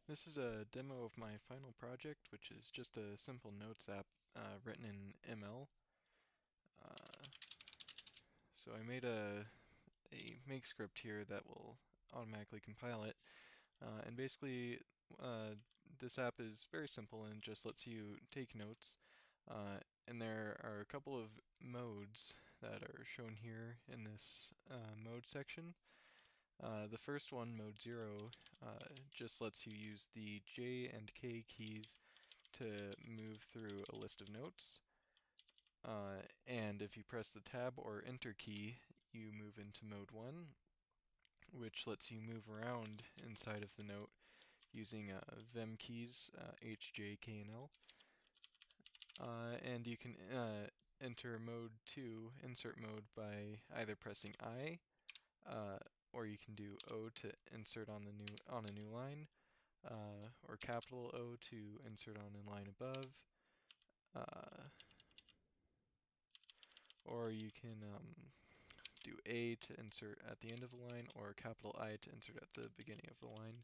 This is a demo of my final project, which is just a simple notes app written in ML. Uh, so I made a make script here that will automatically compile it. And basically, this app is very simple and just lets you take notes. And there are a couple of modes that are shown here in this mode section. The first one, mode 0, just lets you use the J and K keys to move through a list of notes. And if you press the tab or enter key, you move into mode 1, which lets you move around inside of the note using Vim keys, H, J, K, and L. And you can enter mode 2, insert mode, by either pressing I, or you can do O to insert on a new line, or capital O to insert on a line above, or you can do A to insert at the end of the line, or capital I to insert at the beginning of the line.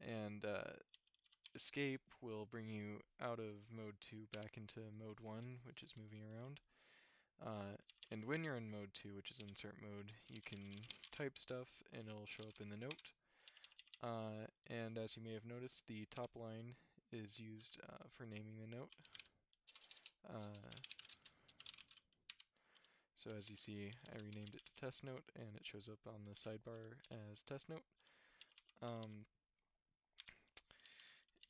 And escape will bring you out of mode 2 back into mode 1, which is moving around. And when you're in mode 2, which is insert mode, you can type stuff and it'll show up in the note. And as you may have noticed, the top line is used for naming the note. So as you see, I renamed it to test note, and it shows up on the sidebar as test note.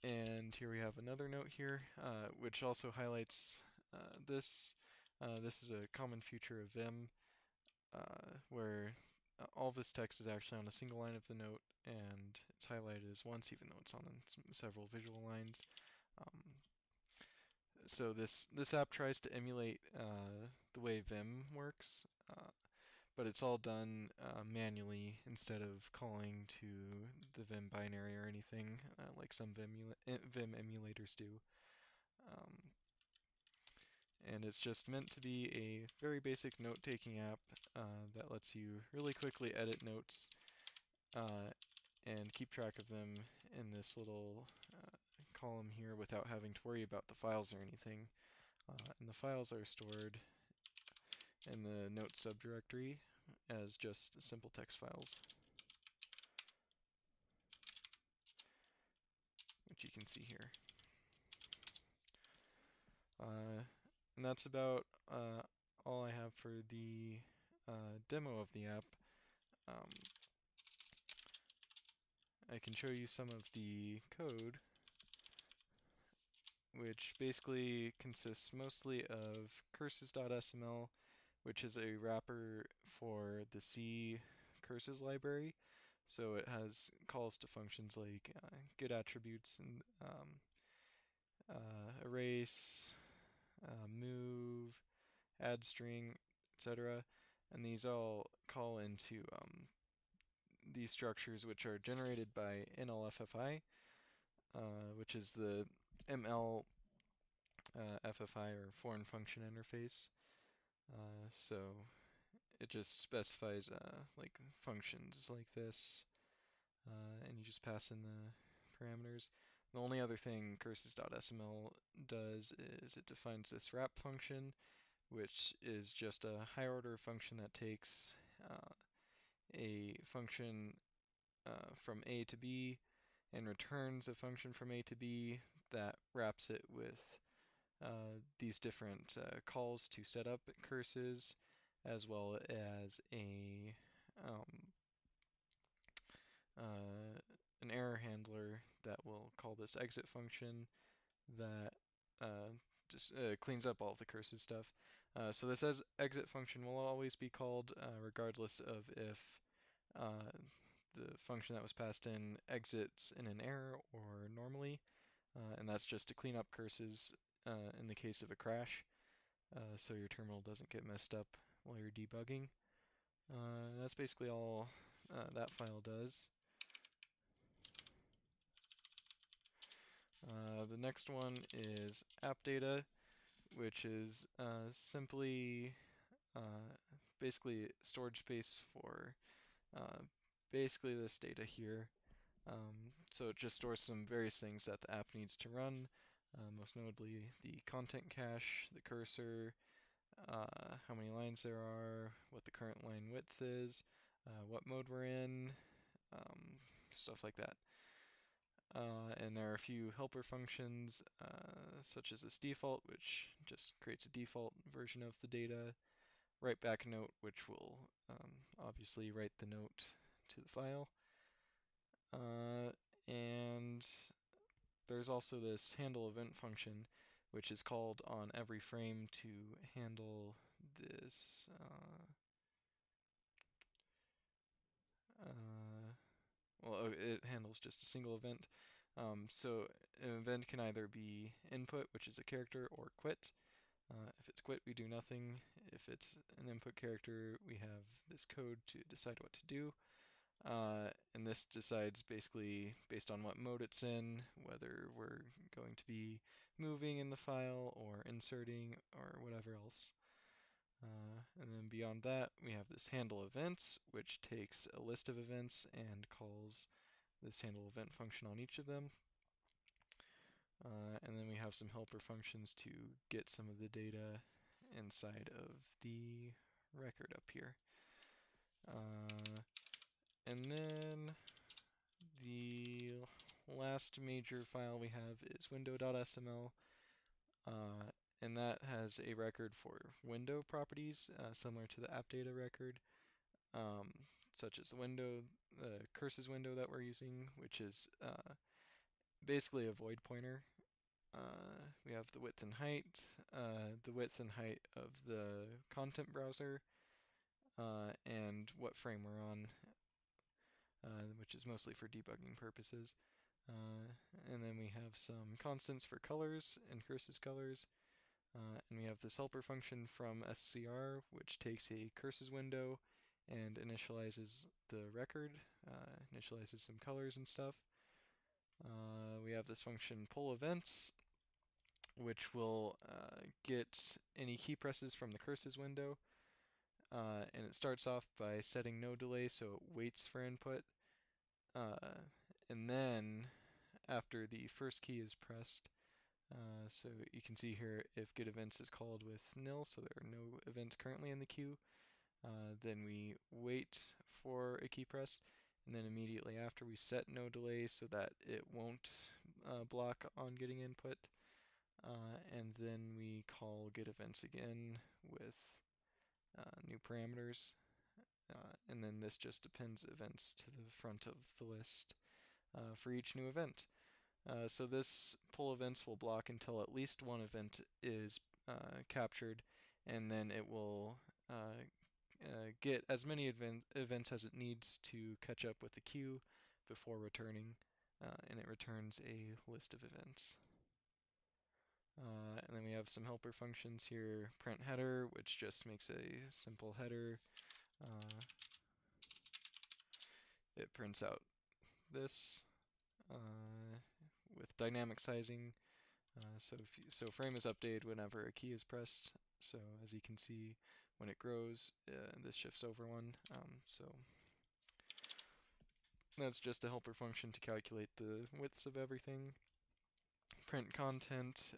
And here we have another note here, which also highlights this. This is a common feature of Vim, where all this text is actually on a single line of the note, and it's highlighted as once, even though it's on several visual lines. So this app tries to emulate the way Vim works, but it's all done manually instead of calling to the Vim binary or anything like some Vim emulators do. And it's just meant to be a very basic note-taking app that lets you really quickly edit notes and keep track of them in this little column here without having to worry about the files or anything. And the files are stored in the notes subdirectory as just simple text files, which you can see here. And that's about all I have for the demo of the app. I can show you some of the code, which basically consists mostly of curses.sml, which is a wrapper for the C curses library. So it has calls to functions like get attributes and erase, move, add string, etc. And these all call into these structures, which are generated by NLFFI, which is the ML FFI, or foreign function interface. So it just specifies like functions like this, and you just pass in the parameters. The only other thing curses.sml does is it defines this wrap function, which is just a higher order function that takes a function from A to B and returns a function from A to B that wraps it with these different calls to set up curses, as well as an error handler that will call this exit function that just cleans up all of the curses stuff. So this exit function will always be called regardless of if the function that was passed in exits in an error or normally, and that's just to clean up curses in the case of a crash, so your terminal doesn't get messed up while you're debugging. That's basically all that file does. The next one is app data, which is simply basically storage space for basically this data here. So it just stores some various things that the app needs to run, most notably the content cache, the cursor, how many lines there are, what the current line width is, what mode we're in, stuff like that. And there are a few helper functions, such as this default, which just creates a default version of the data, write back note, which will obviously write the note to the file. And there's also this handle event function, which is called on every frame to handle this. Well, it handles just a single event. So an event can either be input, which is a character, or quit. If it's quit, we do nothing. If it's an input character, we have this code to decide what to do. And this decides basically based on what mode it's in, whether we're going to be moving in the file or inserting or whatever else. And then beyond that, we have this handle events, which takes a list of events and calls this handle event function on each of them. And then we have some helper functions to get some of the data inside of the record up here. And then the last major file we have is window.sml, and that has a record for window properties, similar to the app data record, such as the curses window that we're using, which is basically a void pointer. We have the width and height of the content browser, and what frame we're on, which is mostly for debugging purposes. And then we have some constants for colors and curses colors. And we have this helper function from scr, which takes a curses window and initializes the record, initializes some colors and stuff. We have this function pull events, which will get any key presses from the curses window. And it starts off by setting no delay, so it waits for input. And then after the first key is pressed, so you can see here if get events is called with nil, so there are no events currently in the queue, then we wait for a key press, and then immediately after we set no delay so that it won't block on getting input, and then we call get events again with new parameters, and then this just appends events to the front of the list for each new event. So this pull events will block until at least one event is captured, and then it will get as many events as it needs to catch up with the queue before returning, and it returns a list of events. And then we have some helper functions here, print header, which just makes a simple header. It prints out this with dynamic sizing. So frame is updated whenever a key is pressed. So as you can see, when it grows, this shifts over one. So that's just a helper function to calculate the widths of everything. Print content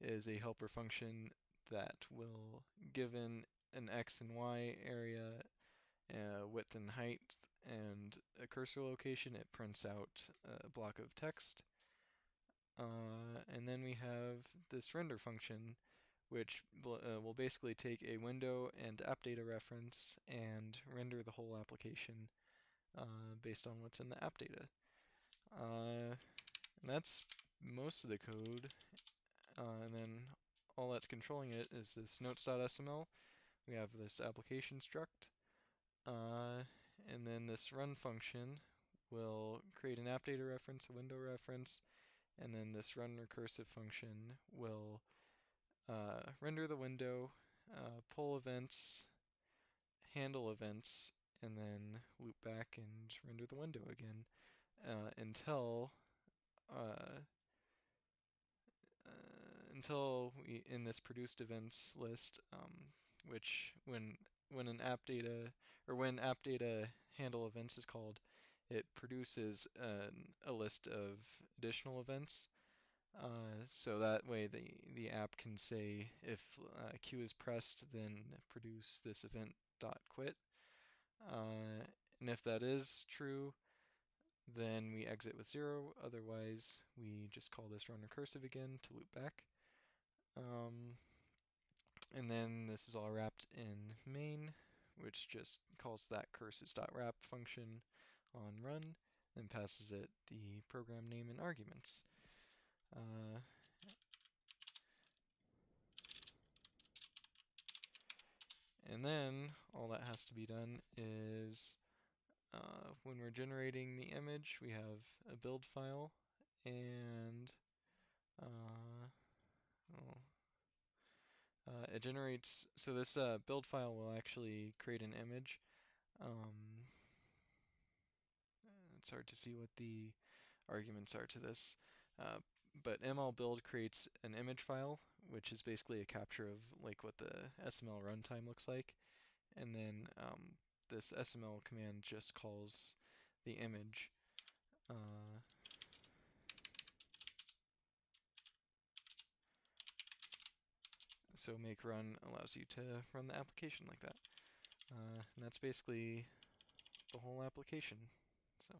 is a helper function that will, given an x and y area, width and height, and a cursor location, it prints out a block of text. And then we have this render function, which will basically take a window and app data reference and render the whole application based on what's in the app data. And that's most of the code. And then all that's controlling it is this notes.sml. We have this application struct. And then this run function will create an app data reference, a window reference, and then this run recursive function will render the window, pull events, handle events, and then loop back and render the window again until we, in this produced events list, which when an app data handle events is called, it produces a list of additional events. So that way the app can say if Q is pressed, then produce this event dot quit. And if that is true, then we exit with 0. Otherwise, we just call this run recursive again to loop back. And then this is all wrapped in main, which just calls that curses.wrap function on run, then passes it the program name and arguments. And then all that has to be done is when we're generating the image, we have a build file, and it generates, so this build file will actually create an image. It's hard to see what the arguments are to this, but ML build creates an image file, which is basically a capture of like what the SML runtime looks like, and then this SML command just calls the image. So make run allows you to run the application like that. And that's basically the whole application. So